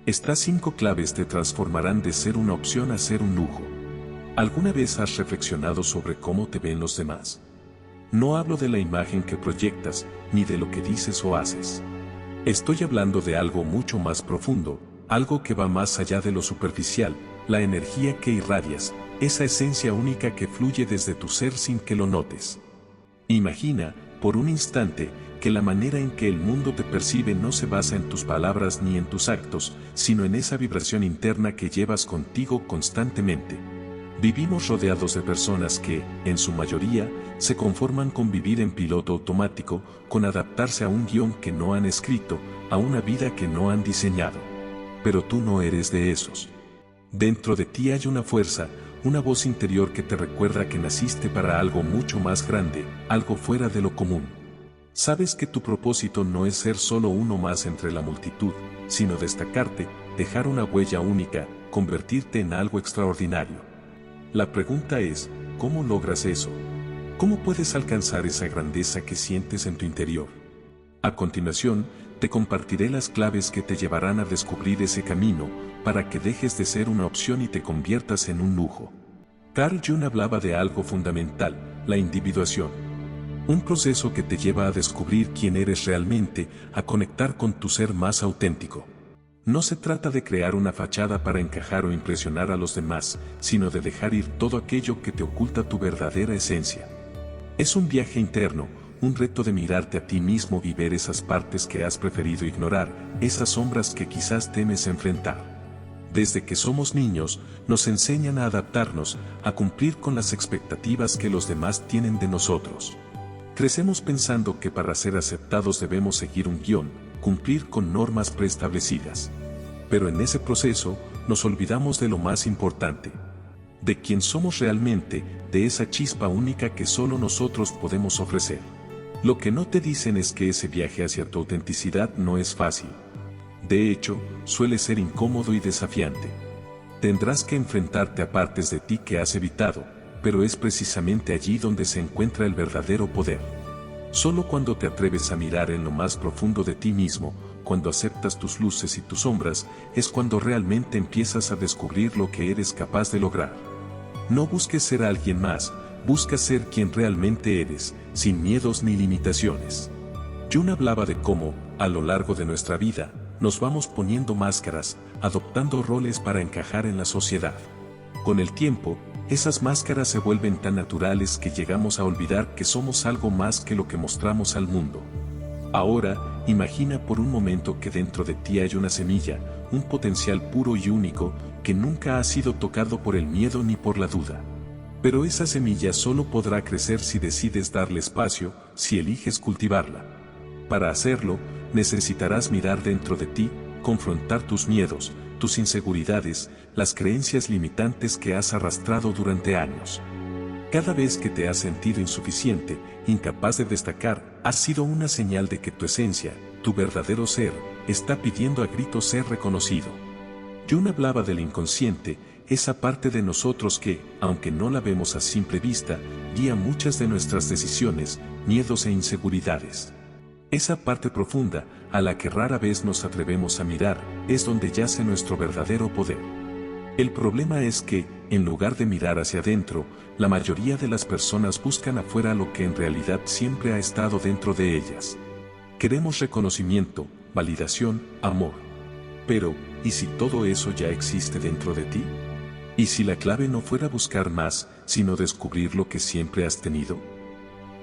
Estas 5 claves te transformarán de ser una opción a ser un lujo. ¿Alguna vez has reflexionado sobre cómo te ven los demás? No hablo de la imagen que proyectas, ni de lo que dices o haces. Estoy hablando de algo mucho más profundo, algo que va más allá de lo superficial, la energía que irradias, esa esencia única que fluye desde tu ser sin que lo notes. Imagina, por un instante, que la manera en que el mundo te percibe no se basa en tus palabras ni en tus actos, sino en esa vibración interna que llevas contigo constantemente. Vivimos rodeados de personas que, en su mayoría, se conforman con vivir en piloto automático, con adaptarse a un guión que no han escrito, a una vida que no han diseñado. Pero tú no eres de esos. Dentro de ti hay una fuerza, una voz interior que te recuerda que naciste para algo mucho más grande, algo fuera de lo común. Sabes que tu propósito no es ser solo uno más entre la multitud, sino destacarte, dejar una huella única, convertirte en algo extraordinario. La pregunta es, ¿cómo logras eso? ¿Cómo puedes alcanzar esa grandeza que sientes en tu interior? A continuación, te compartiré las claves que te llevarán a descubrir ese camino, para que dejes de ser una opción y te conviertas en un lujo. Carl Jung hablaba de algo fundamental, la individuación. Un proceso que te lleva a descubrir quién eres realmente, a conectar con tu ser más auténtico. No se trata de crear una fachada para encajar o impresionar a los demás, sino de dejar ir todo aquello que te oculta tu verdadera esencia. Es un viaje interno, un reto de mirarte a ti mismo y ver esas partes que has preferido ignorar, esas sombras que quizás temes enfrentar. Desde que somos niños, nos enseñan a adaptarnos, a cumplir con las expectativas que los demás tienen de nosotros. Crecemos pensando que para ser aceptados debemos seguir un guión, cumplir con normas preestablecidas. Pero en ese proceso, nos olvidamos de lo más importante. De quién somos realmente, de esa chispa única que solo nosotros podemos ofrecer. Lo que no te dicen es que ese viaje hacia tu autenticidad no es fácil. De hecho, suele ser incómodo y desafiante. Tendrás que enfrentarte a partes de ti que has evitado, pero es precisamente allí donde se encuentra el verdadero poder. Solo cuando te atreves a mirar en lo más profundo de ti mismo, cuando aceptas tus luces y tus sombras, es cuando realmente empiezas a descubrir lo que eres capaz de lograr. No busques ser alguien más, busca ser quien realmente eres, sin miedos ni limitaciones. Jung hablaba de cómo, a lo largo de nuestra vida, nos vamos poniendo máscaras, adoptando roles para encajar en la sociedad. Con el tiempo, esas máscaras se vuelven tan naturales que llegamos a olvidar que somos algo más que lo que mostramos al mundo. Ahora, imagina por un momento que dentro de ti hay una semilla, un potencial puro y único, que nunca ha sido tocado por el miedo ni por la duda. Pero esa semilla solo podrá crecer si decides darle espacio, si eliges cultivarla. Para hacerlo, necesitarás mirar dentro de ti, confrontar tus miedos, tus inseguridades, las creencias limitantes que has arrastrado durante años. Cada vez que te has sentido insuficiente, incapaz de destacar, ha sido una señal de que tu esencia, tu verdadero ser, está pidiendo a gritos ser reconocido. Jung hablaba del inconsciente, esa parte de nosotros que, aunque no la vemos a simple vista, guía muchas de nuestras decisiones, miedos e inseguridades. Esa parte profunda, a la que rara vez nos atrevemos a mirar, es donde yace nuestro verdadero poder. El problema es que, en lugar de mirar hacia adentro, la mayoría de las personas buscan afuera lo que en realidad siempre ha estado dentro de ellas. Queremos reconocimiento, validación, amor. Pero, ¿y si todo eso ya existe dentro de ti? ¿Y si la clave no fuera buscar más, sino descubrir lo que siempre has tenido?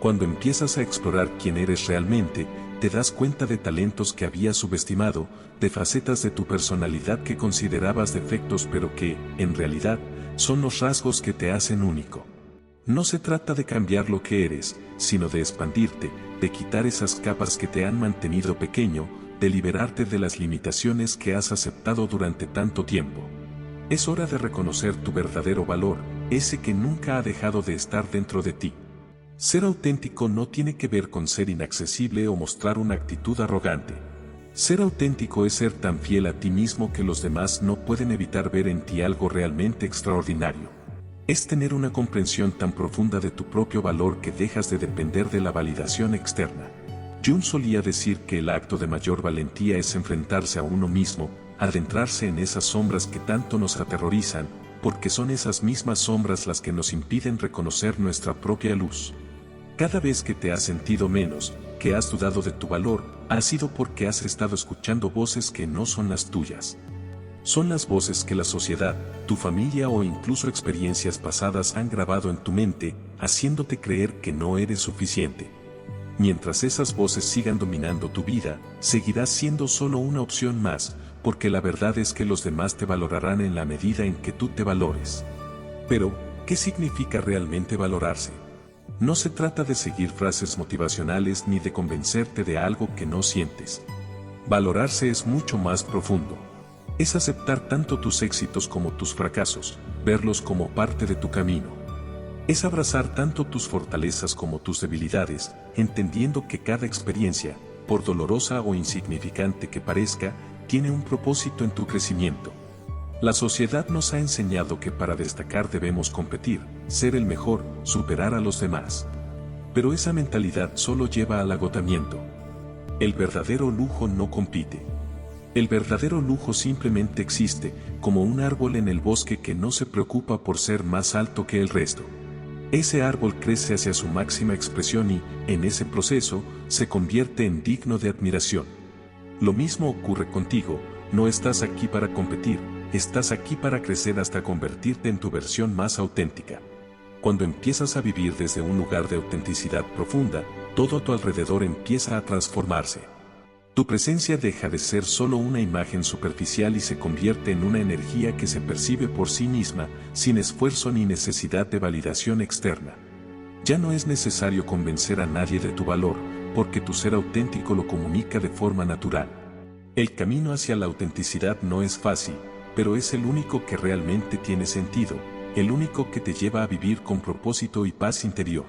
Cuando empiezas a explorar quién eres realmente, te das cuenta de talentos que habías subestimado, de facetas de tu personalidad que considerabas defectos pero que, en realidad, son los rasgos que te hacen único. No se trata de cambiar lo que eres, sino de expandirte, de quitar esas capas que te han mantenido pequeño, de liberarte de las limitaciones que has aceptado durante tanto tiempo. Es hora de reconocer tu verdadero valor, ese que nunca ha dejado de estar dentro de ti. Ser auténtico no tiene que ver con ser inaccesible o mostrar una actitud arrogante. Ser auténtico es ser tan fiel a ti mismo que los demás no pueden evitar ver en ti algo realmente extraordinario. Es tener una comprensión tan profunda de tu propio valor que dejas de depender de la validación externa. Jung solía decir que el acto de mayor valentía es enfrentarse a uno mismo, adentrarse en esas sombras que tanto nos aterrorizan, porque son esas mismas sombras las que nos impiden reconocer nuestra propia luz. Cada vez que te has sentido menos, que has dudado de tu valor, ha sido porque has estado escuchando voces que no son las tuyas. Son las voces que la sociedad, tu familia o incluso experiencias pasadas han grabado en tu mente, haciéndote creer que no eres suficiente. Mientras esas voces sigan dominando tu vida, seguirás siendo solo una opción más, porque la verdad es que los demás te valorarán en la medida en que tú te valores. Pero, ¿qué significa realmente valorarse? No se trata de seguir frases motivacionales ni de convencerte de algo que no sientes. Valorarse es mucho más profundo. Es aceptar tanto tus éxitos como tus fracasos, verlos como parte de tu camino. Es abrazar tanto tus fortalezas como tus debilidades, entendiendo que cada experiencia, por dolorosa o insignificante que parezca, tiene un propósito en tu crecimiento. La sociedad nos ha enseñado que para destacar debemos competir, ser el mejor, superar a los demás. Pero esa mentalidad solo lleva al agotamiento. El verdadero lujo no compite. El verdadero lujo simplemente existe, como un árbol en el bosque que no se preocupa por ser más alto que el resto. Ese árbol crece hacia su máxima expresión y, en ese proceso, se convierte en digno de admiración. Lo mismo ocurre contigo, no estás aquí para competir, estás aquí para crecer hasta convertirte en tu versión más auténtica. Cuando empiezas a vivir desde un lugar de autenticidad profunda, todo a tu alrededor empieza a transformarse. Tu presencia deja de ser solo una imagen superficial y se convierte en una energía que se percibe por sí misma, sin esfuerzo ni necesidad de validación externa. Ya no es necesario convencer a nadie de tu valor, porque tu ser auténtico lo comunica de forma natural. El camino hacia la autenticidad no es fácil, pero es el único que realmente tiene sentido, el único que te lleva a vivir con propósito y paz interior.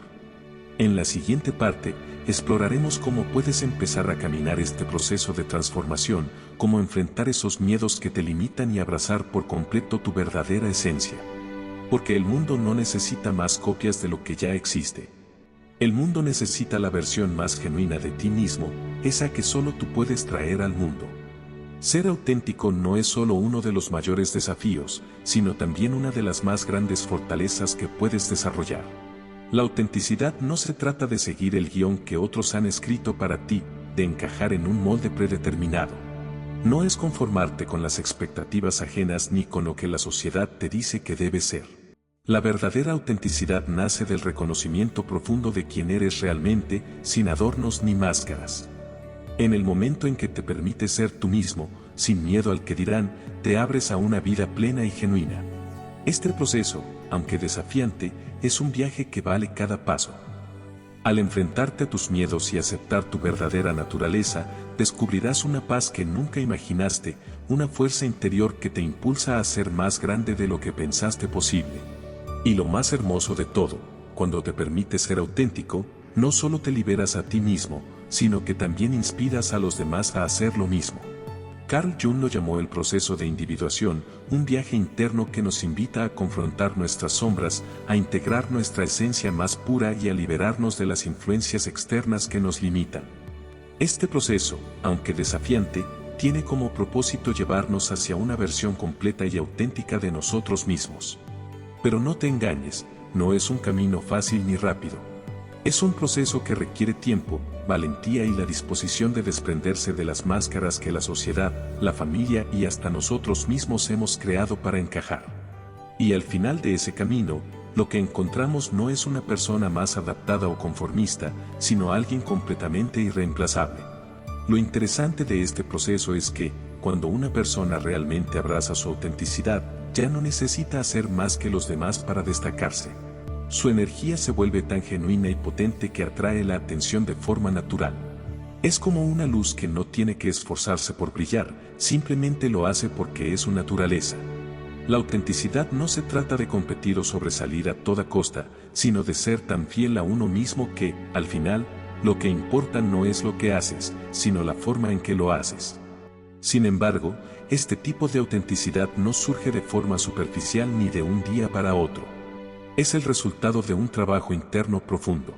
En la siguiente parte, exploraremos cómo puedes empezar a caminar este proceso de transformación, cómo enfrentar esos miedos que te limitan y abrazar por completo tu verdadera esencia. Porque el mundo no necesita más copias de lo que ya existe. El mundo necesita la versión más genuina de ti mismo, esa que solo tú puedes traer al mundo. Ser auténtico no es solo uno de los mayores desafíos, sino también una de las más grandes fortalezas que puedes desarrollar. La autenticidad no se trata de seguir el guión que otros han escrito para ti, de encajar en un molde predeterminado. No es conformarte con las expectativas ajenas ni con lo que la sociedad te dice que debes ser. La verdadera autenticidad nace del reconocimiento profundo de quién eres realmente, sin adornos ni máscaras. En el momento en que te permites ser tú mismo, sin miedo al que dirán, te abres a una vida plena y genuina. Este proceso, aunque desafiante, es un viaje que vale cada paso. Al enfrentarte a tus miedos y aceptar tu verdadera naturaleza, descubrirás una paz que nunca imaginaste, una fuerza interior que te impulsa a ser más grande de lo que pensaste posible. Y lo más hermoso de todo, cuando te permites ser auténtico, no solo te liberas a ti mismo, sino que también inspiras a los demás a hacer lo mismo. Carl Jung lo llamó el proceso de individuación, un viaje interno que nos invita a confrontar nuestras sombras, a integrar nuestra esencia más pura y a liberarnos de las influencias externas que nos limitan. Este proceso, aunque desafiante, tiene como propósito llevarnos hacia una versión completa y auténtica de nosotros mismos. Pero no te engañes, no es un camino fácil ni rápido. Es un proceso que requiere tiempo, valentía y la disposición de desprenderse de las máscaras que la sociedad, la familia y hasta nosotros mismos hemos creado para encajar. Y al final de ese camino, lo que encontramos no es una persona más adaptada o conformista, sino alguien completamente irreemplazable. Lo interesante de este proceso es que, cuando una persona realmente abraza su autenticidad, ya no necesita hacer más que los demás para destacarse. Su energía se vuelve tan genuina y potente que atrae la atención de forma natural. Es como una luz que no tiene que esforzarse por brillar, simplemente lo hace porque es su naturaleza. La autenticidad no se trata de competir o sobresalir a toda costa, sino de ser tan fiel a uno mismo que, al final, lo que importa no es lo que haces, sino la forma en que lo haces. Sin embargo, este tipo de autenticidad no surge de forma superficial ni de un día para otro. Es el resultado de un trabajo interno profundo.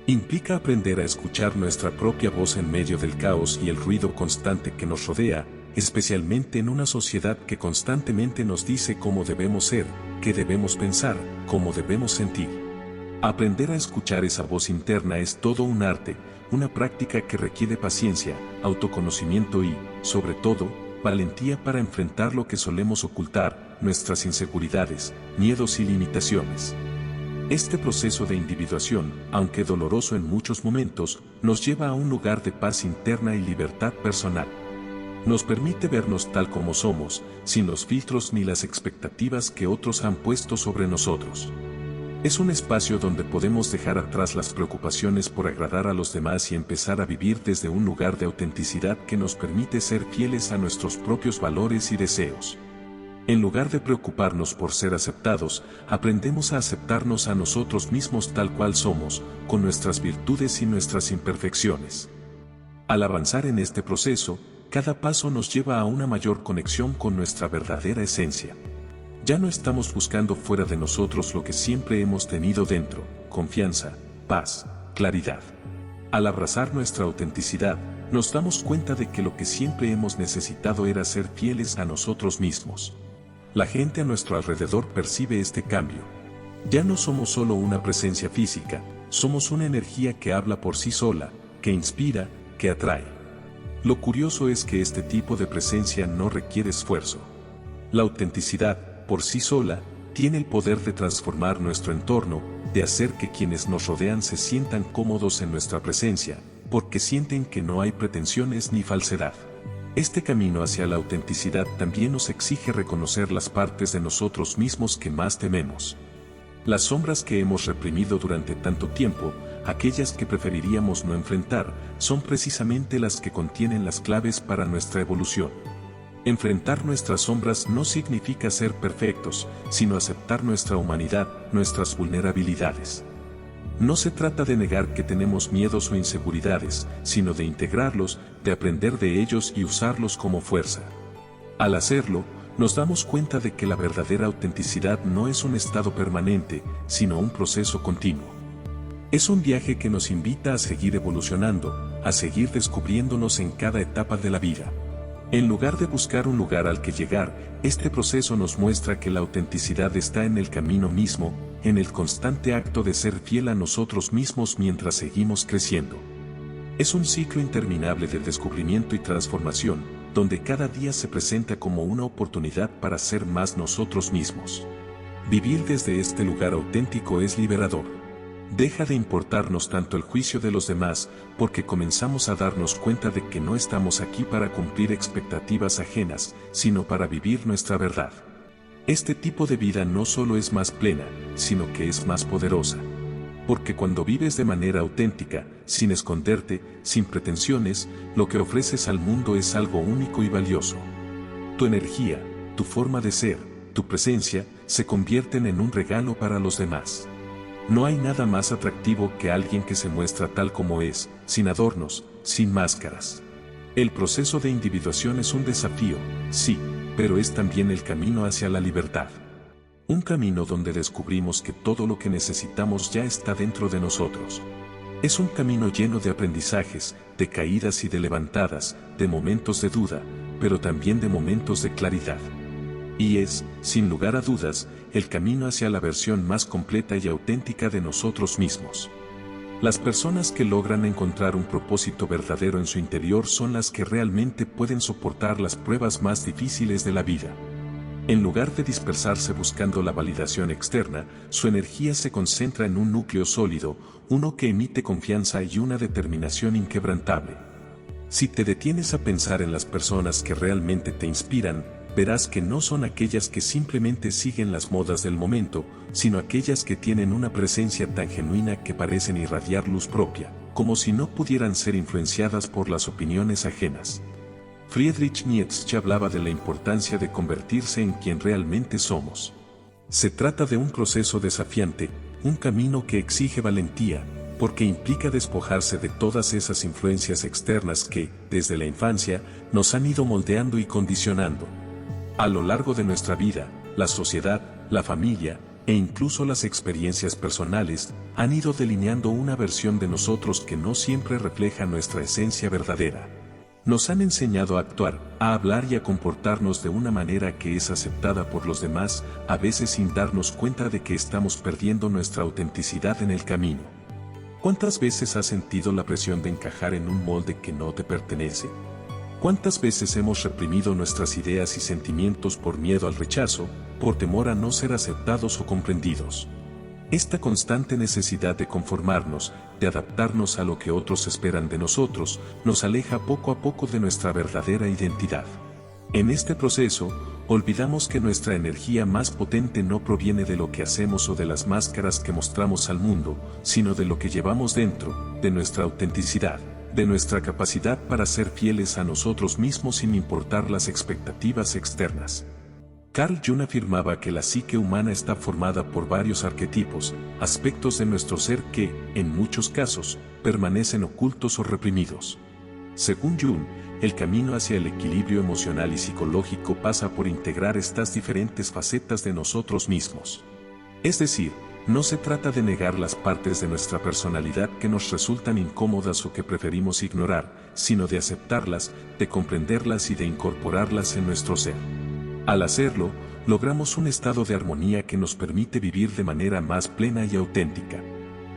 Implica aprender a escuchar nuestra propia voz en medio del caos y el ruido constante que nos rodea, especialmente en una sociedad que constantemente nos dice cómo debemos ser, qué debemos pensar, cómo debemos sentir. Aprender a escuchar esa voz interna es todo un arte, una práctica que requiere paciencia, autoconocimiento y, sobre todo, valentía para enfrentar lo que solemos ocultar, nuestras inseguridades, miedos y limitaciones. Este proceso de individuación, aunque doloroso en muchos momentos, nos lleva a un lugar de paz interna y libertad personal. Nos permite vernos tal como somos, sin los filtros ni las expectativas que otros han puesto sobre nosotros. Es un espacio donde podemos dejar atrás las preocupaciones por agradar a los demás y empezar a vivir desde un lugar de autenticidad que nos permite ser fieles a nuestros propios valores y deseos. En lugar de preocuparnos por ser aceptados, aprendemos a aceptarnos a nosotros mismos tal cual somos, con nuestras virtudes y nuestras imperfecciones. Al avanzar en este proceso, cada paso nos lleva a una mayor conexión con nuestra verdadera esencia. Ya no estamos buscando fuera de nosotros lo que siempre hemos tenido dentro: confianza, paz, claridad. Al abrazar nuestra autenticidad, nos damos cuenta de que lo que siempre hemos necesitado era ser fieles a nosotros mismos. La gente a nuestro alrededor percibe este cambio. Ya no somos solo una presencia física, somos una energía que habla por sí sola, que inspira, que atrae. Lo curioso es que este tipo de presencia no requiere esfuerzo. La autenticidad, por sí sola, tiene el poder de transformar nuestro entorno, de hacer que quienes nos rodean se sientan cómodos en nuestra presencia, porque sienten que no hay pretensiones ni falsedad. Este camino hacia la autenticidad también nos exige reconocer las partes de nosotros mismos que más tememos. Las sombras que hemos reprimido durante tanto tiempo, aquellas que preferiríamos no enfrentar, son precisamente las que contienen las claves para nuestra evolución. Enfrentar nuestras sombras no significa ser perfectos, sino aceptar nuestra humanidad, nuestras vulnerabilidades. No se trata de negar que tenemos miedos o inseguridades, sino de integrarlos, de aprender de ellos y usarlos como fuerza. Al hacerlo, nos damos cuenta de que la verdadera autenticidad no es un estado permanente, sino un proceso continuo. Es un viaje que nos invita a seguir evolucionando, a seguir descubriéndonos en cada etapa de la vida. En lugar de buscar un lugar al que llegar, este proceso nos muestra que la autenticidad está en el camino mismo, en el constante acto de ser fiel a nosotros mismos mientras seguimos creciendo. Es un ciclo interminable de descubrimiento y transformación, donde cada día se presenta como una oportunidad para ser más nosotros mismos. Vivir desde este lugar auténtico es liberador. Deja de importarnos tanto el juicio de los demás, porque comenzamos a darnos cuenta de que no estamos aquí para cumplir expectativas ajenas, sino para vivir nuestra verdad. Este tipo de vida no solo es más plena, sino que es más poderosa. Porque cuando vives de manera auténtica, sin esconderte, sin pretensiones, lo que ofreces al mundo es algo único y valioso. Tu energía, tu forma de ser, tu presencia, se convierten en un regalo para los demás. No hay nada más atractivo que alguien que se muestra tal como es, sin adornos, sin máscaras. El proceso de individuación es un desafío, sí, pero es también el camino hacia la libertad. Un camino donde descubrimos que todo lo que necesitamos ya está dentro de nosotros. Es un camino lleno de aprendizajes, de caídas y de levantadas, de momentos de duda, pero también de momentos de claridad. Y es, sin lugar a dudas, el camino hacia la versión más completa y auténtica de nosotros mismos. Las personas que logran encontrar un propósito verdadero en su interior son las que realmente pueden soportar las pruebas más difíciles de la vida. En lugar de dispersarse buscando la validación externa, su energía se concentra en un núcleo sólido, uno que emite confianza y una determinación inquebrantable. Si te detienes a pensar en las personas que realmente te inspiran, verás que no son aquellas que simplemente siguen las modas del momento, sino aquellas que tienen una presencia tan genuina que parecen irradiar luz propia, como si no pudieran ser influenciadas por las opiniones ajenas. Friedrich Nietzsche hablaba de la importancia de convertirse en quien realmente somos. Se trata de un proceso desafiante, un camino que exige valentía, porque implica despojarse de todas esas influencias externas que, desde la infancia, nos han ido moldeando y condicionando. A lo largo de nuestra vida, la sociedad, la familia, e incluso las experiencias personales, han ido delineando una versión de nosotros que no siempre refleja nuestra esencia verdadera. Nos han enseñado a actuar, a hablar y a comportarnos de una manera que es aceptada por los demás, a veces sin darnos cuenta de que estamos perdiendo nuestra autenticidad en el camino. ¿Cuántas veces has sentido la presión de encajar en un molde que no te pertenece? ¿Cuántas veces hemos reprimido nuestras ideas y sentimientos por miedo al rechazo, por temor a no ser aceptados o comprendidos? Esta constante necesidad de conformarnos, de adaptarnos a lo que otros esperan de nosotros, nos aleja poco a poco de nuestra verdadera identidad. En este proceso, olvidamos que nuestra energía más potente no proviene de lo que hacemos o de las máscaras que mostramos al mundo, sino de lo que llevamos dentro, de nuestra autenticidad, de nuestra capacidad para ser fieles a nosotros mismos sin importar las expectativas externas. Carl Jung afirmaba que la psique humana está formada por varios arquetipos, aspectos de nuestro ser que, en muchos casos, permanecen ocultos o reprimidos. Según Jung, el camino hacia el equilibrio emocional y psicológico pasa por integrar estas diferentes facetas de nosotros mismos. Es decir, no se trata de negar las partes de nuestra personalidad que nos resultan incómodas o que preferimos ignorar, sino de aceptarlas, de comprenderlas y de incorporarlas en nuestro ser. Al hacerlo, logramos un estado de armonía que nos permite vivir de manera más plena y auténtica.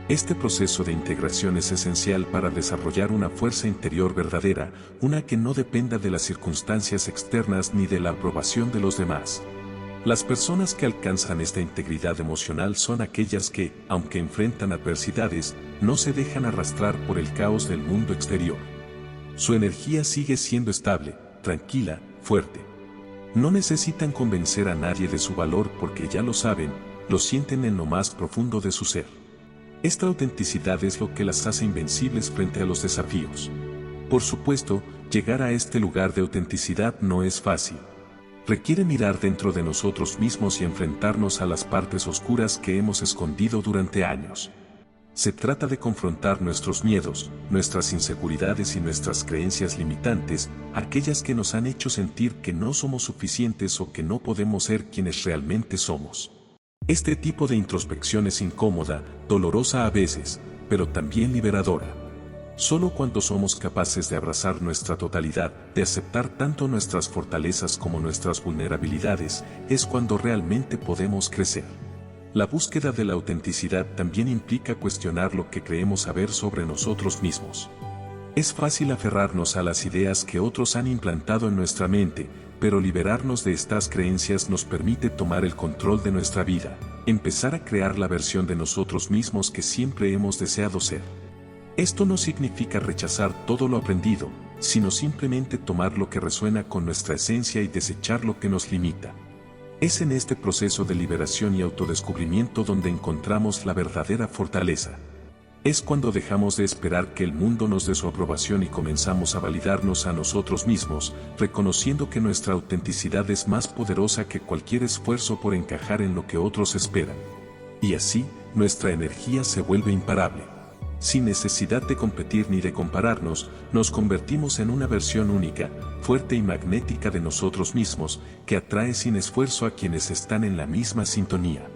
Este proceso de integración es esencial para desarrollar una fuerza interior verdadera, una que no dependa de las circunstancias externas ni de la aprobación de los demás. Las personas que alcanzan esta integridad emocional son aquellas que, aunque enfrentan adversidades, no se dejan arrastrar por el caos del mundo exterior. Su energía sigue siendo estable, tranquila, fuerte. No necesitan convencer a nadie de su valor porque ya lo saben, lo sienten en lo más profundo de su ser. Esta autenticidad es lo que las hace invencibles frente a los desafíos. Por supuesto, llegar a este lugar de autenticidad no es fácil. Requiere mirar dentro de nosotros mismos y enfrentarnos a las partes oscuras que hemos escondido durante años. Se trata de confrontar nuestros miedos, nuestras inseguridades y nuestras creencias limitantes, aquellas que nos han hecho sentir que no somos suficientes o que no podemos ser quienes realmente somos. Este tipo de introspección es incómoda, dolorosa a veces, pero también liberadora. Solo cuando somos capaces de abrazar nuestra totalidad, de aceptar tanto nuestras fortalezas como nuestras vulnerabilidades, es cuando realmente podemos crecer. La búsqueda de la autenticidad también implica cuestionar lo que creemos saber sobre nosotros mismos. Es fácil aferrarnos a las ideas que otros han implantado en nuestra mente, pero liberarnos de estas creencias nos permite tomar el control de nuestra vida, empezar a crear la versión de nosotros mismos que siempre hemos deseado ser. Esto no significa rechazar todo lo aprendido, sino simplemente tomar lo que resuena con nuestra esencia y desechar lo que nos limita. Es en este proceso de liberación y autodescubrimiento donde encontramos la verdadera fortaleza. Es cuando dejamos de esperar que el mundo nos dé su aprobación y comenzamos a validarnos a nosotros mismos, reconociendo que nuestra autenticidad es más poderosa que cualquier esfuerzo por encajar en lo que otros esperan. Y así, nuestra energía se vuelve imparable. Sin necesidad de competir ni de compararnos, nos convertimos en una versión única, fuerte y magnética de nosotros mismos, que atrae sin esfuerzo a quienes están en la misma sintonía.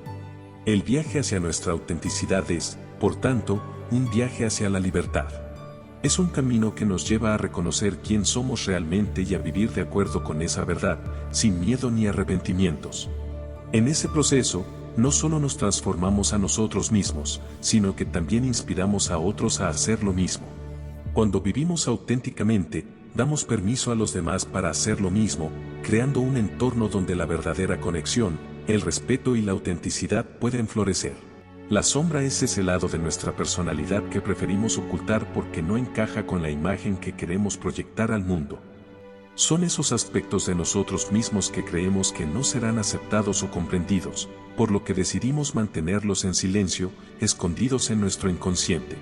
El viaje hacia nuestra autenticidad es, por tanto, un viaje hacia la libertad. Es un camino que nos lleva a reconocer quién somos realmente y a vivir de acuerdo con esa verdad, sin miedo ni arrepentimientos. En ese proceso, no solo nos transformamos a nosotros mismos, sino que también inspiramos a otros a hacer lo mismo. Cuando vivimos auténticamente, damos permiso a los demás para hacer lo mismo, creando un entorno donde la verdadera conexión, el respeto y la autenticidad pueden florecer. La sombra es ese lado de nuestra personalidad que preferimos ocultar porque no encaja con la imagen que queremos proyectar al mundo. Son esos aspectos de nosotros mismos que creemos que no serán aceptados o comprendidos, por lo que decidimos mantenerlos en silencio, escondidos en nuestro inconsciente.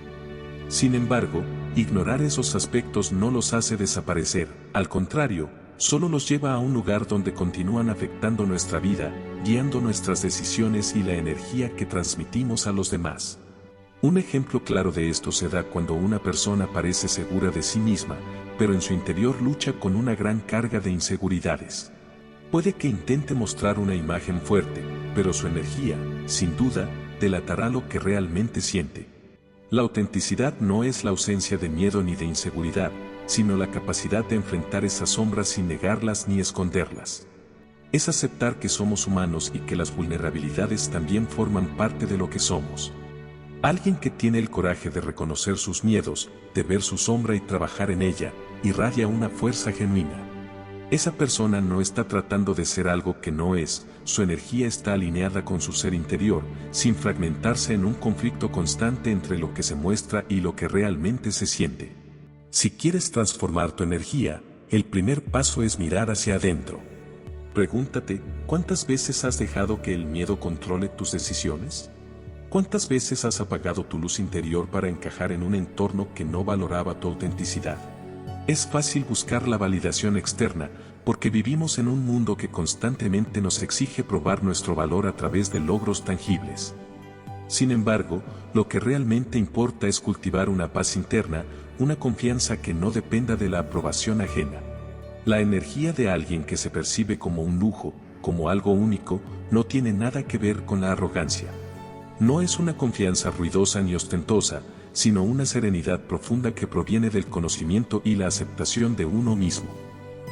Sin embargo, ignorar esos aspectos no los hace desaparecer, al contrario, solo los lleva a un lugar donde continúan afectando nuestra vida, guiando nuestras decisiones y la energía que transmitimos a los demás. Un ejemplo claro de esto se da cuando una persona parece segura de sí misma, pero en su interior lucha con una gran carga de inseguridades. Puede que intente mostrar una imagen fuerte, pero su energía, sin duda, delatará lo que realmente siente. La autenticidad no es la ausencia de miedo ni de inseguridad, sino la capacidad de enfrentar esas sombras sin negarlas ni esconderlas. Es aceptar que somos humanos y que las vulnerabilidades también forman parte de lo que somos. Alguien que tiene el coraje de reconocer sus miedos, de ver su sombra y trabajar en ella, irradia una fuerza genuina. Esa persona no está tratando de ser algo que no es, su energía está alineada con su ser interior, sin fragmentarse en un conflicto constante entre lo que se muestra y lo que realmente se siente. Si quieres transformar tu energía, el primer paso es mirar hacia adentro. Pregúntate, ¿cuántas veces has dejado que el miedo controle tus decisiones? ¿Cuántas veces has apagado tu luz interior para encajar en un entorno que no valoraba tu autenticidad? Es fácil buscar la validación externa, porque vivimos en un mundo que constantemente nos exige probar nuestro valor a través de logros tangibles. Sin embargo, lo que realmente importa es cultivar una paz interna, una confianza que no dependa de la aprobación ajena. La energía de alguien que se percibe como un lujo, como algo único, no tiene nada que ver con la arrogancia. No es una confianza ruidosa ni ostentosa, sino una serenidad profunda que proviene del conocimiento y la aceptación de uno mismo.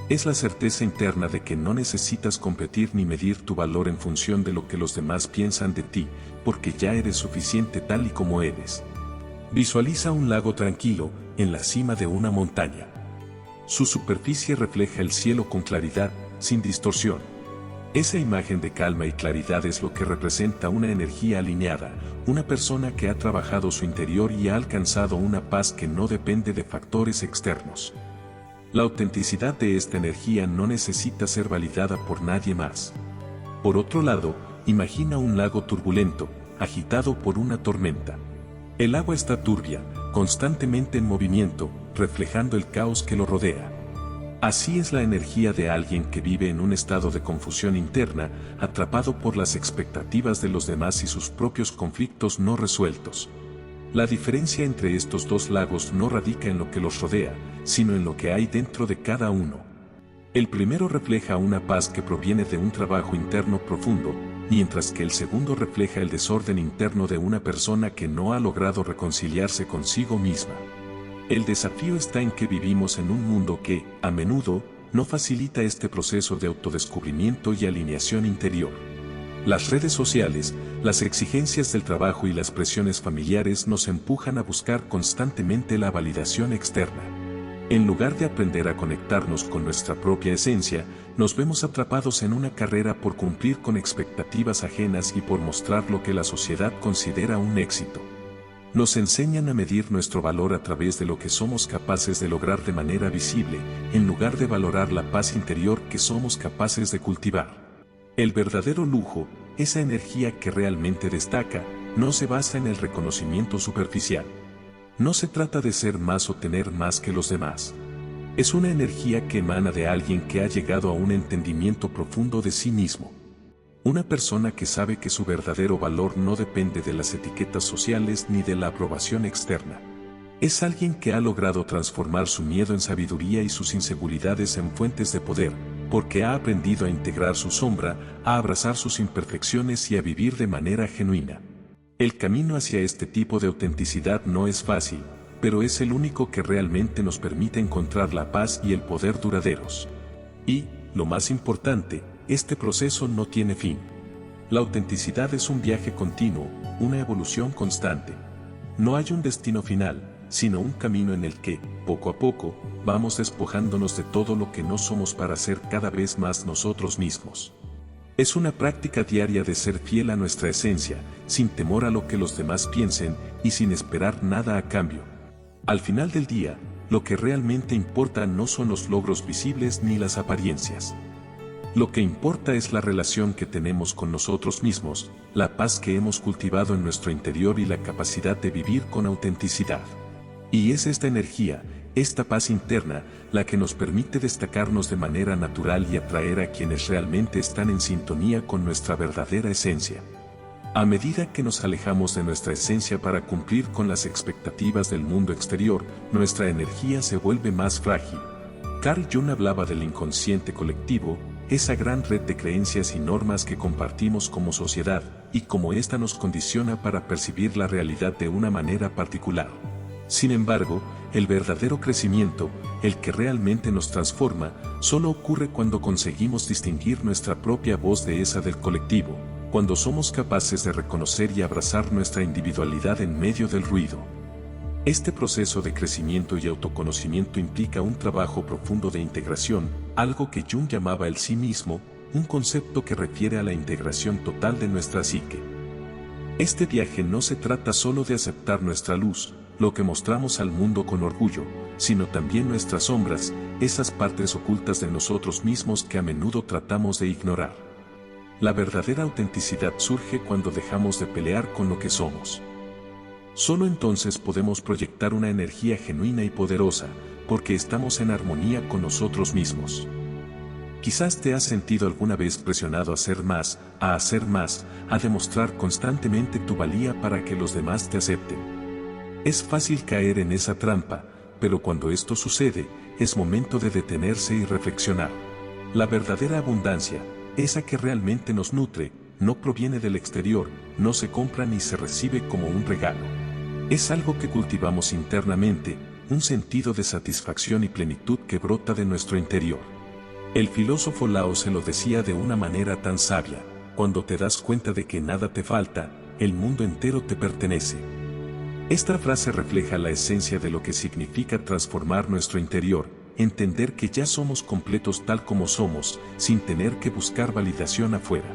Es la certeza interna de que no necesitas competir ni medir tu valor en función de lo que los demás piensan de ti, porque ya eres suficiente tal y como eres. Visualiza un lago tranquilo, en la cima de una montaña. Su superficie refleja el cielo con claridad, sin distorsión. Esa imagen de calma y claridad es lo que representa una energía alineada, una persona que ha trabajado su interior y ha alcanzado una paz que no depende de factores externos. La autenticidad de esta energía no necesita ser validada por nadie más. Por otro lado, imagina un lago turbulento, agitado por una tormenta. El agua está turbia, constantemente en movimiento, reflejando el caos que lo rodea. Así es la energía de alguien que vive en un estado de confusión interna, atrapado por las expectativas de los demás y sus propios conflictos no resueltos. La diferencia entre estos dos lagos no radica en lo que los rodea, sino en lo que hay dentro de cada uno. El primero refleja una paz que proviene de un trabajo interno profundo, mientras que el segundo refleja el desorden interno de una persona que no ha logrado reconciliarse consigo misma. El desafío está en que vivimos en un mundo que, a menudo, no facilita este proceso de autodescubrimiento y alineación interior. Las redes sociales, las exigencias del trabajo y las presiones familiares nos empujan a buscar constantemente la validación externa. En lugar de aprender a conectarnos con nuestra propia esencia, nos vemos atrapados en una carrera por cumplir con expectativas ajenas y por mostrar lo que la sociedad considera un éxito. Nos enseñan a medir nuestro valor a través de lo que somos capaces de lograr de manera visible, en lugar de valorar la paz interior que somos capaces de cultivar. El verdadero lujo, esa energía que realmente destaca, no se basa en el reconocimiento superficial. No se trata de ser más o tener más que los demás. Es una energía que emana de alguien que ha llegado a un entendimiento profundo de sí mismo. Una persona que sabe que su verdadero valor no depende de las etiquetas sociales ni de la aprobación externa. Es alguien que ha logrado transformar su miedo en sabiduría y sus inseguridades en fuentes de poder, porque ha aprendido a integrar su sombra, a abrazar sus imperfecciones y a vivir de manera genuina. El camino hacia este tipo de autenticidad no es fácil, pero es el único que realmente nos permite encontrar la paz y el poder duraderos. Y, lo más importante, este proceso no tiene fin. La autenticidad es un viaje continuo, una evolución constante. No hay un destino final, sino un camino en el que, poco a poco, vamos despojándonos de todo lo que no somos para ser cada vez más nosotros mismos. Es una práctica diaria de ser fiel a nuestra esencia, sin temor a lo que los demás piensen y sin esperar nada a cambio. Al final del día, lo que realmente importa no son los logros visibles ni las apariencias. Lo que importa es la relación que tenemos con nosotros mismos, la paz que hemos cultivado en nuestro interior y la capacidad de vivir con autenticidad. Y es esta energía, esta paz interna, la que nos permite destacarnos de manera natural y atraer a quienes realmente están en sintonía con nuestra verdadera esencia. A medida que nos alejamos de nuestra esencia para cumplir con las expectativas del mundo exterior, nuestra energía se vuelve más frágil. Carl Jung hablaba del inconsciente colectivo, esa gran red de creencias y normas que compartimos como sociedad, y cómo ésta nos condiciona para percibir la realidad de una manera particular. Sin embargo, el verdadero crecimiento, el que realmente nos transforma, solo ocurre cuando conseguimos distinguir nuestra propia voz de esa del colectivo, cuando somos capaces de reconocer y abrazar nuestra individualidad en medio del ruido. Este proceso de crecimiento y autoconocimiento implica un trabajo profundo de integración, algo que Jung llamaba el sí mismo, un concepto que refiere a la integración total de nuestra psique. Este viaje no se trata solo de aceptar nuestra luz, lo que mostramos al mundo con orgullo, sino también nuestras sombras, esas partes ocultas de nosotros mismos que a menudo tratamos de ignorar. La verdadera autenticidad surge cuando dejamos de pelear con lo que somos. Solo entonces podemos proyectar una energía genuina y poderosa, porque estamos en armonía con nosotros mismos. Quizás te has sentido alguna vez presionado a hacer más, a demostrar constantemente tu valía para que los demás te acepten. Es fácil caer en esa trampa, pero cuando esto sucede, es momento de detenerse y reflexionar. La verdadera abundancia, esa que realmente nos nutre, no proviene del exterior, no se compra ni se recibe como un regalo. Es algo que cultivamos internamente, un sentido de satisfacción y plenitud que brota de nuestro interior. El filósofo Lao se lo decía de una manera tan sabia: cuando te das cuenta de que nada te falta, el mundo entero te pertenece. Esta frase refleja la esencia de lo que significa transformar nuestro interior, entender que ya somos completos tal como somos, sin tener que buscar validación afuera.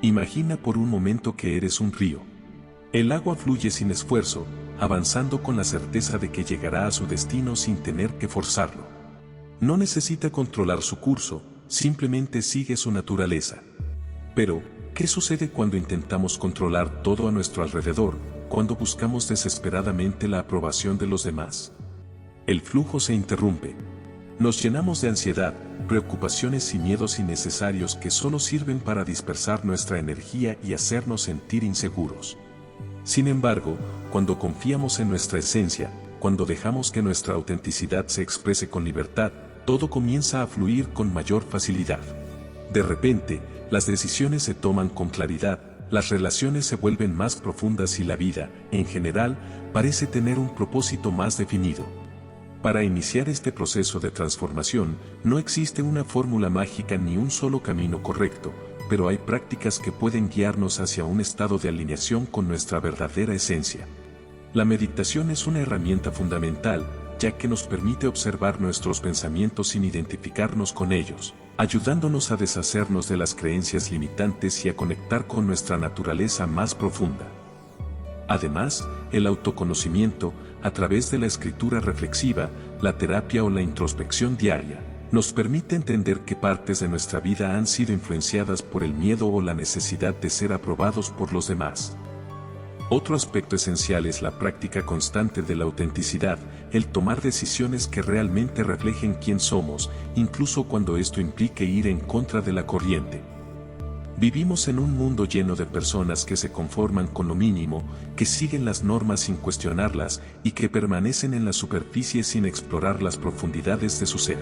Imagina por un momento que eres un río. El agua fluye sin esfuerzo, avanzando con la certeza de que llegará a su destino sin tener que forzarlo. No necesita controlar su curso, simplemente sigue su naturaleza. Pero, ¿qué sucede cuando intentamos controlar todo a nuestro alrededor, cuando buscamos desesperadamente la aprobación de los demás? El flujo se interrumpe. Nos llenamos de ansiedad, preocupaciones y miedos innecesarios que solo sirven para dispersar nuestra energía y hacernos sentir inseguros. Sin embargo, cuando confiamos en nuestra esencia, cuando dejamos que nuestra autenticidad se exprese con libertad, todo comienza a fluir con mayor facilidad. De repente, las decisiones se toman con claridad, las relaciones se vuelven más profundas y la vida, en general, parece tener un propósito más definido. Para iniciar este proceso de transformación, no existe una fórmula mágica ni un solo camino correcto, pero hay prácticas que pueden guiarnos hacia un estado de alineación con nuestra verdadera esencia. La meditación es una herramienta fundamental, ya que nos permite observar nuestros pensamientos sin identificarnos con ellos, ayudándonos a deshacernos de las creencias limitantes y a conectar con nuestra naturaleza más profunda. Además, el autoconocimiento, a través de la escritura reflexiva, la terapia o la introspección diaria, nos permite entender qué partes de nuestra vida han sido influenciadas por el miedo o la necesidad de ser aprobados por los demás. Otro aspecto esencial es la práctica constante de la autenticidad, el tomar decisiones que realmente reflejen quién somos, incluso cuando esto implique ir en contra de la corriente. Vivimos en un mundo lleno de personas que se conforman con lo mínimo, que siguen las normas sin cuestionarlas y que permanecen en la superficie sin explorar las profundidades de su ser.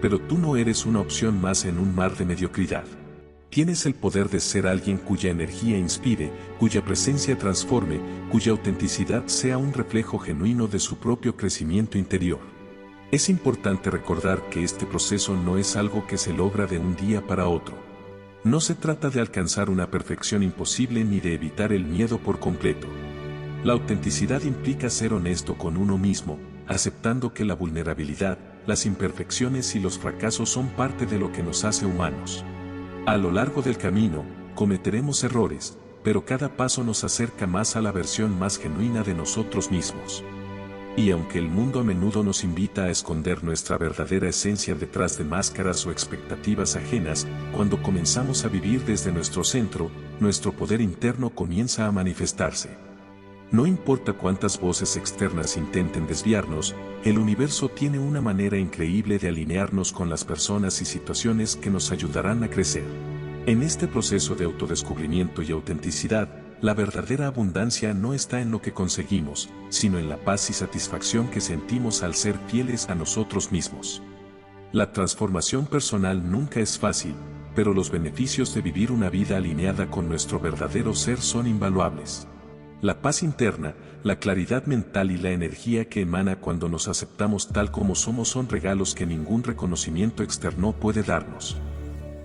Pero tú no eres una opción más en un mar de mediocridad. Tienes el poder de ser alguien cuya energía inspire, cuya presencia transforme, cuya autenticidad sea un reflejo genuino de su propio crecimiento interior. Es importante recordar que este proceso no es algo que se logra de un día para otro. No se trata de alcanzar una perfección imposible ni de evitar el miedo por completo. La autenticidad implica ser honesto con uno mismo, aceptando que la vulnerabilidad, las imperfecciones y los fracasos son parte de lo que nos hace humanos. A lo largo del camino, cometeremos errores, pero cada paso nos acerca más a la versión más genuina de nosotros mismos. Y aunque el mundo a menudo nos invita a esconder nuestra verdadera esencia detrás de máscaras o expectativas ajenas, cuando comenzamos a vivir desde nuestro centro, nuestro poder interno comienza a manifestarse. No importa cuántas voces externas intenten desviarnos, el universo tiene una manera increíble de alinearnos con las personas y situaciones que nos ayudarán a crecer. En este proceso de autodescubrimiento y autenticidad, la verdadera abundancia no está en lo que conseguimos, sino en la paz y satisfacción que sentimos al ser fieles a nosotros mismos. La transformación personal nunca es fácil, pero los beneficios de vivir una vida alineada con nuestro verdadero ser son invaluables. La paz interna, la claridad mental y la energía que emana cuando nos aceptamos tal como somos son regalos que ningún reconocimiento externo puede darnos.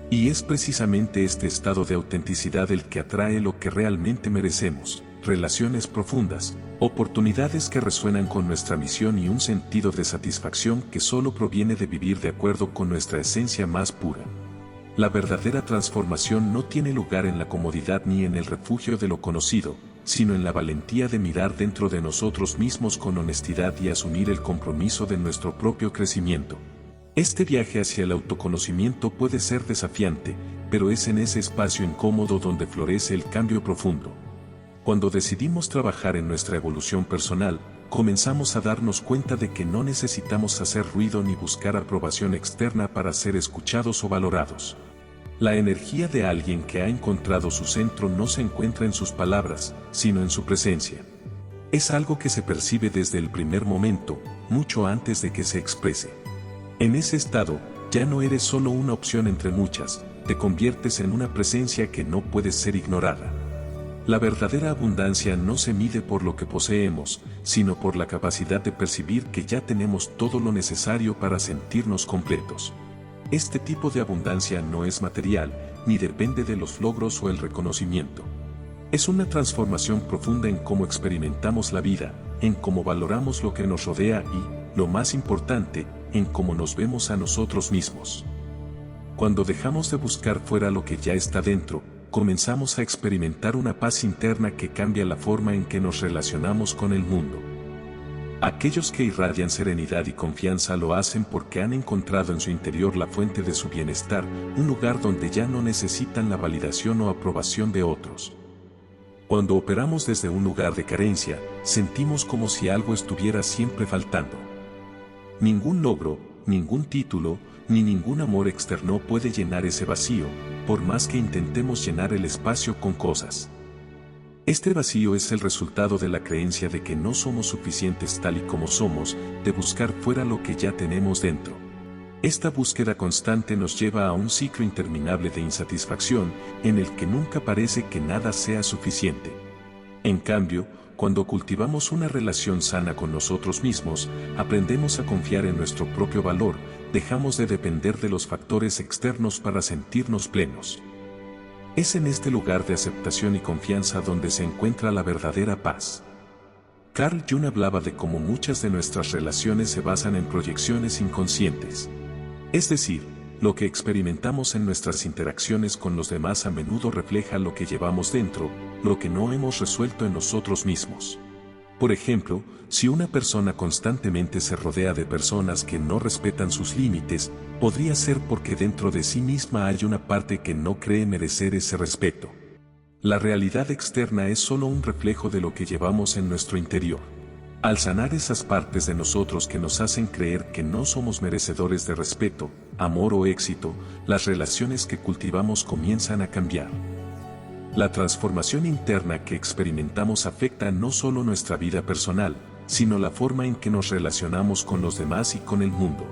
Y es precisamente este estado de autenticidad el que atrae lo que realmente merecemos: relaciones profundas, oportunidades que resuenan con nuestra misión y un sentido de satisfacción que solo proviene de vivir de acuerdo con nuestra esencia más pura. La verdadera transformación no tiene lugar en la comodidad ni en el refugio de lo conocido, sino en la valentía de mirar dentro de nosotros mismos con honestidad y asumir el compromiso de nuestro propio crecimiento. Este viaje hacia el autoconocimiento puede ser desafiante, pero es en ese espacio incómodo donde florece el cambio profundo. Cuando decidimos trabajar en nuestra evolución personal, comenzamos a darnos cuenta de que no necesitamos hacer ruido ni buscar aprobación externa para ser escuchados o valorados. La energía de alguien que ha encontrado su centro no se encuentra en sus palabras, sino en su presencia. Es algo que se percibe desde el primer momento, mucho antes de que se exprese. En ese estado, ya no eres solo una opción entre muchas, te conviertes en una presencia que no puede ser ignorada. La verdadera abundancia no se mide por lo que poseemos, sino por la capacidad de percibir que ya tenemos todo lo necesario para sentirnos completos. Este tipo de abundancia no es material, ni depende de los logros o el reconocimiento. Es una transformación profunda en cómo experimentamos la vida, en cómo valoramos lo que nos rodea y, lo más importante, en cómo nos vemos a nosotros mismos. Cuando dejamos de buscar fuera lo que ya está dentro, comenzamos a experimentar una paz interna que cambia la forma en que nos relacionamos con el mundo. Aquellos que irradian serenidad y confianza lo hacen porque han encontrado en su interior la fuente de su bienestar, un lugar donde ya no necesitan la validación o aprobación de otros. Cuando operamos desde un lugar de carencia, sentimos como si algo estuviera siempre faltando. Ningún logro, ningún título, ni ningún amor externo puede llenar ese vacío, por más que intentemos llenar el espacio con cosas. Este vacío es el resultado de la creencia de que no somos suficientes tal y como somos, de buscar fuera lo que ya tenemos dentro. Esta búsqueda constante nos lleva a un ciclo interminable de insatisfacción, en el que nunca parece que nada sea suficiente. En cambio, cuando cultivamos una relación sana con nosotros mismos, aprendemos a confiar en nuestro propio valor, dejamos de depender de los factores externos para sentirnos plenos. Es en este lugar de aceptación y confianza donde se encuentra la verdadera paz. Carl Jung hablaba de cómo muchas de nuestras relaciones se basan en proyecciones inconscientes. Es decir, lo que experimentamos en nuestras interacciones con los demás a menudo refleja lo que llevamos dentro, lo que no hemos resuelto en nosotros mismos. Por ejemplo, si una persona constantemente se rodea de personas que no respetan sus límites, podría ser porque dentro de sí misma hay una parte que no cree merecer ese respeto. La realidad externa es solo un reflejo de lo que llevamos en nuestro interior. Al sanar esas partes de nosotros que nos hacen creer que no somos merecedores de respeto, amor o éxito, las relaciones que cultivamos comienzan a cambiar. La transformación interna que experimentamos afecta no solo nuestra vida personal, sino la forma en que nos relacionamos con los demás y con el mundo.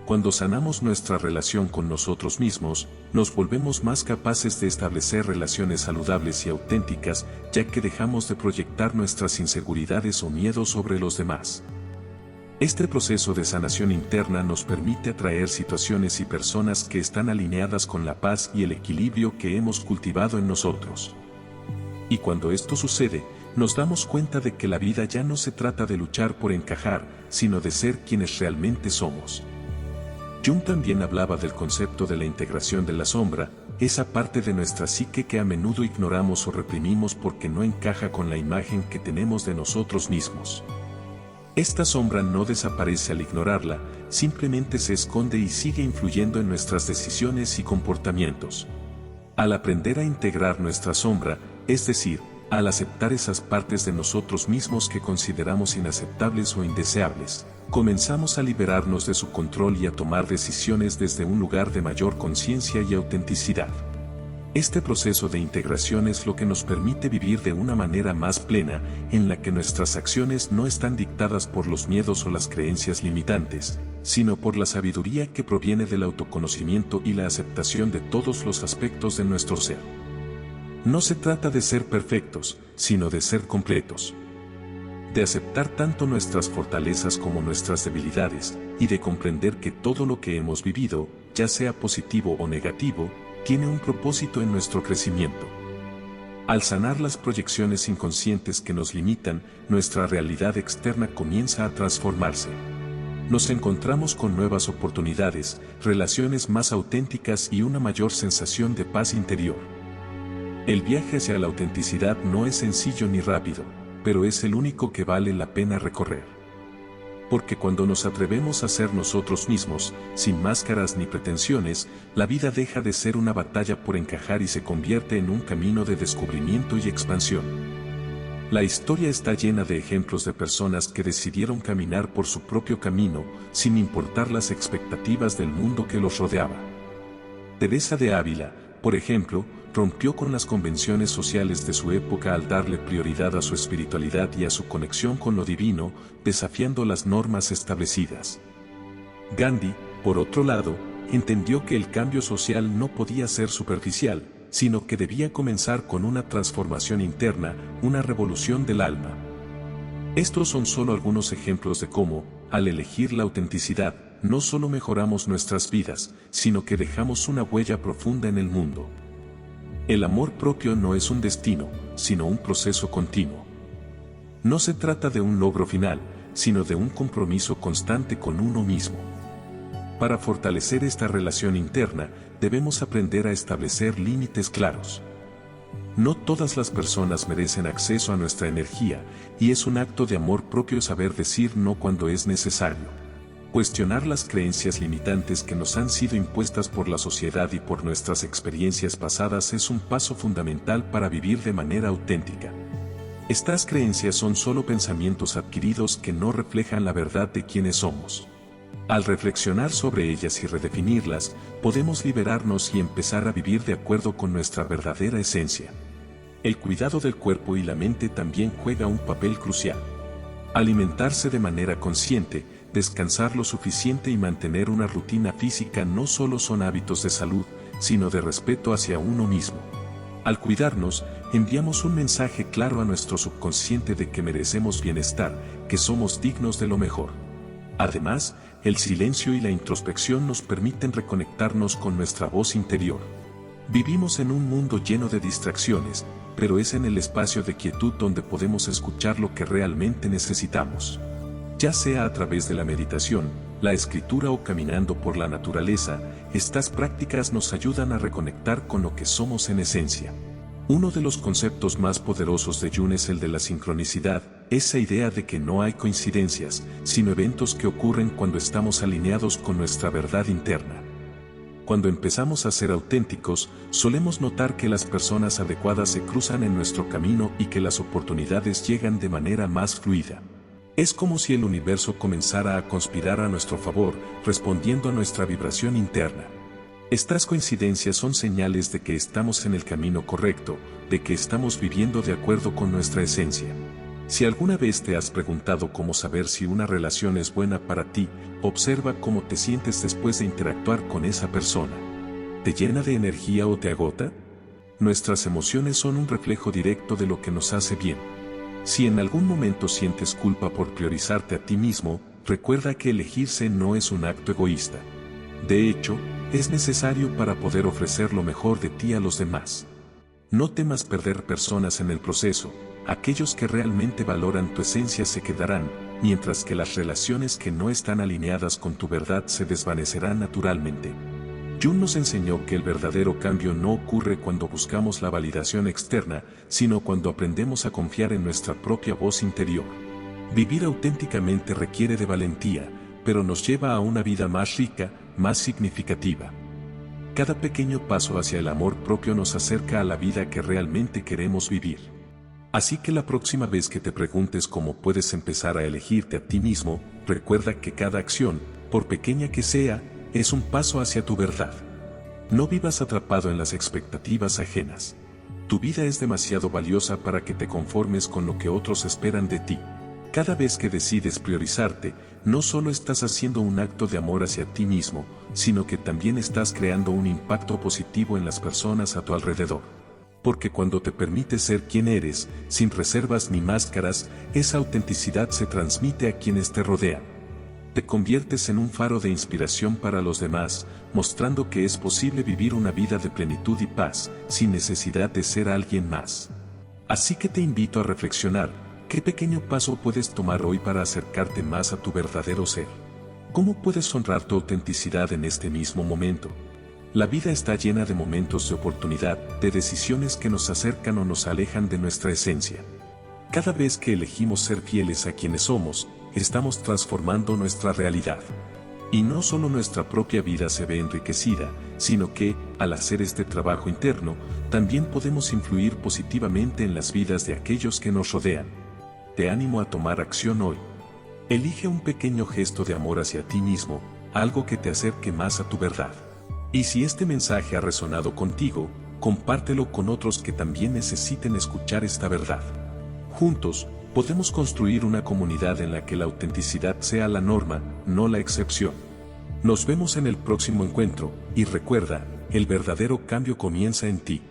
Cuando sanamos nuestra relación con nosotros mismos, nos volvemos más capaces de establecer relaciones saludables y auténticas, ya que dejamos de proyectar nuestras inseguridades o miedos sobre los demás. Este proceso de sanación interna nos permite atraer situaciones y personas que están alineadas con la paz y el equilibrio que hemos cultivado en nosotros. Y cuando esto sucede, nos damos cuenta de que la vida ya no se trata de luchar por encajar, sino de ser quienes realmente somos. Jung también hablaba del concepto de la integración de la sombra, esa parte de nuestra psique que a menudo ignoramos o reprimimos porque no encaja con la imagen que tenemos de nosotros mismos. Esta sombra no desaparece al ignorarla, simplemente se esconde y sigue influyendo en nuestras decisiones y comportamientos. Al aprender a integrar nuestra sombra, es decir, al aceptar esas partes de nosotros mismos que consideramos inaceptables o indeseables, comenzamos a liberarnos de su control y a tomar decisiones desde un lugar de mayor conciencia y autenticidad. Este proceso de integración es lo que nos permite vivir de una manera más plena, en la que nuestras acciones no están dictadas por los miedos o las creencias limitantes, sino por la sabiduría que proviene del autoconocimiento y la aceptación de todos los aspectos de nuestro ser. No se trata de ser perfectos, sino de ser completos. De aceptar tanto nuestras fortalezas como nuestras debilidades, y de comprender que todo lo que hemos vivido, ya sea positivo o negativo, tiene un propósito en nuestro crecimiento. Al sanar las proyecciones inconscientes que nos limitan, nuestra realidad externa comienza a transformarse. Nos encontramos con nuevas oportunidades, relaciones más auténticas y una mayor sensación de paz interior. El viaje hacia la autenticidad no es sencillo ni rápido, pero es el único que vale la pena recorrer. Porque cuando nos atrevemos a ser nosotros mismos, sin máscaras ni pretensiones, la vida deja de ser una batalla por encajar y se convierte en un camino de descubrimiento y expansión. La historia está llena de ejemplos de personas que decidieron caminar por su propio camino, sin importar las expectativas del mundo que los rodeaba. Teresa de Ávila, por ejemplo, rompió con las convenciones sociales de su época al darle prioridad a su espiritualidad y a su conexión con lo divino, desafiando las normas establecidas. Gandhi, por otro lado, entendió que el cambio social no podía ser superficial, sino que debía comenzar con una transformación interna, una revolución del alma. Estos son solo algunos ejemplos de cómo, al elegir la autenticidad, no solo mejoramos nuestras vidas, sino que dejamos una huella profunda en el mundo. El amor propio no es un destino, sino un proceso continuo. No se trata de un logro final, sino de un compromiso constante con uno mismo. Para fortalecer esta relación interna, debemos aprender a establecer límites claros. No todas las personas merecen acceso a nuestra energía, y es un acto de amor propio saber decir no cuando es necesario. Cuestionar las creencias limitantes que nos han sido impuestas por la sociedad y por nuestras experiencias pasadas es un paso fundamental para vivir de manera auténtica. Estas creencias son solo pensamientos adquiridos que no reflejan la verdad de quienes somos. Al reflexionar sobre ellas y redefinirlas, podemos liberarnos y empezar a vivir de acuerdo con nuestra verdadera esencia. El cuidado del cuerpo y la mente también juega un papel crucial. Alimentarse de manera consciente, descansar lo suficiente y mantener una rutina física no solo son hábitos de salud, sino de respeto hacia uno mismo. Al cuidarnos, enviamos un mensaje claro a nuestro subconsciente de que merecemos bienestar, que somos dignos de lo mejor. Además, el silencio y la introspección nos permiten reconectarnos con nuestra voz interior. Vivimos en un mundo lleno de distracciones, pero es en el espacio de quietud donde podemos escuchar lo que realmente necesitamos. Ya sea a través de la meditación, la escritura o caminando por la naturaleza, estas prácticas nos ayudan a reconectar con lo que somos en esencia. Uno de los conceptos más poderosos de Jung es el de la sincronicidad, esa idea de que no hay coincidencias, sino eventos que ocurren cuando estamos alineados con nuestra verdad interna. Cuando empezamos a ser auténticos, solemos notar que las personas adecuadas se cruzan en nuestro camino y que las oportunidades llegan de manera más fluida. Es como si el universo comenzara a conspirar a nuestro favor, respondiendo a nuestra vibración interna. Estas coincidencias son señales de que estamos en el camino correcto, de que estamos viviendo de acuerdo con nuestra esencia. Si alguna vez te has preguntado cómo saber si una relación es buena para ti, observa cómo te sientes después de interactuar con esa persona. ¿Te llena de energía o te agota? Nuestras emociones son un reflejo directo de lo que nos hace bien. Si en algún momento sientes culpa por priorizarte a ti mismo, recuerda que elegirse no es un acto egoísta. De hecho, es necesario para poder ofrecer lo mejor de ti a los demás. No temas perder personas en el proceso, aquellos que realmente valoran tu esencia se quedarán, mientras que las relaciones que no están alineadas con tu verdad se desvanecerán naturalmente. Jung nos enseñó que el verdadero cambio no ocurre cuando buscamos la validación externa, sino cuando aprendemos a confiar en nuestra propia voz interior. Vivir auténticamente requiere de valentía, pero nos lleva a una vida más rica, más significativa. Cada pequeño paso hacia el amor propio nos acerca a la vida que realmente queremos vivir. Así que la próxima vez que te preguntes cómo puedes empezar a elegirte a ti mismo, recuerda que cada acción, por pequeña que sea, es un paso hacia tu verdad. No vivas atrapado en las expectativas ajenas. Tu vida es demasiado valiosa para que te conformes con lo que otros esperan de ti. Cada vez que decides priorizarte, no solo estás haciendo un acto de amor hacia ti mismo, sino que también estás creando un impacto positivo en las personas a tu alrededor. Porque cuando te permites ser quien eres, sin reservas ni máscaras, esa autenticidad se transmite a quienes te rodean. Te conviertes en un faro de inspiración para los demás, mostrando que es posible vivir una vida de plenitud y paz, sin necesidad de ser alguien más. Así que te invito a reflexionar, ¿qué pequeño paso puedes tomar hoy para acercarte más a tu verdadero ser? ¿Cómo puedes honrar tu autenticidad en este mismo momento? La vida está llena de momentos de oportunidad, de decisiones que nos acercan o nos alejan de nuestra esencia. Cada vez que elegimos ser fieles a quienes somos, estamos transformando nuestra realidad. Y no solo nuestra propia vida se ve enriquecida, sino que, al hacer este trabajo interno, también podemos influir positivamente en las vidas de aquellos que nos rodean. Te animo a tomar acción hoy. Elige un pequeño gesto de amor hacia ti mismo, algo que te acerque más a tu verdad. Y si este mensaje ha resonado contigo, compártelo con otros que también necesiten escuchar esta verdad. Juntos, podemos construir una comunidad en la que la autenticidad sea la norma, no la excepción. Nos vemos en el próximo encuentro, y recuerda, el verdadero cambio comienza en ti.